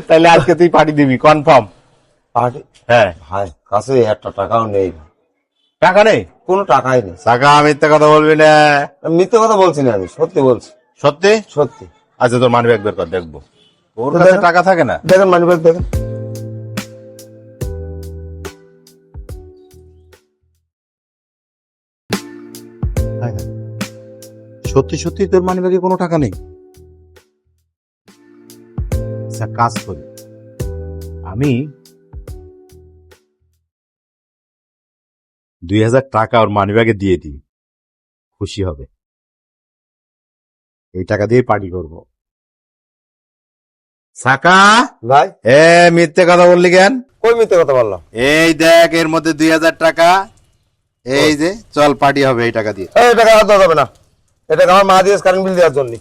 তাহলে আজকে তুই পার্টি দিবি কনফার্ম? পার্টি? হ্যাঁ। ভাই কাছে একটা টাকাও নেই, টাকা নেই? কোনো টাকাই নেই। টাকা মিথ্যে কথা বলবি না। মিথ্যে কথা বলছি না, আমি সত্যি বলছি। সত্যি? সত্যি। আচ্ছা তোর মানি ব্যাগ বের কর, দেখবো। ওর কাছে টাকা থাকে না? দেখেন মানি ব্যাগ দেখেন। সত্যি সত্যি তোর মানি ব্যাগে কোনো টাকা নেই? আচ্ছা কাজ করি, আমি 2000 টাকা ওর মানি ব্যাগে দিয়ে দিই, খুশি হবে। এই টাকা দিয়ে পার্টি করবো। সাকা ভাই এ মিথ্যে কথা বললি কেন? কই মিথ্যে কথা বললাম? এই দেখ এর মধ্যে 2000 টাকা, এই যে চল পার্টি হবে এই টাকা দিয়ে। এই টাকা হাত দেওয়া যাবে না, এটা আমার মা দিয়েছে কারেন্ট বিল দেওয়ার জন্য।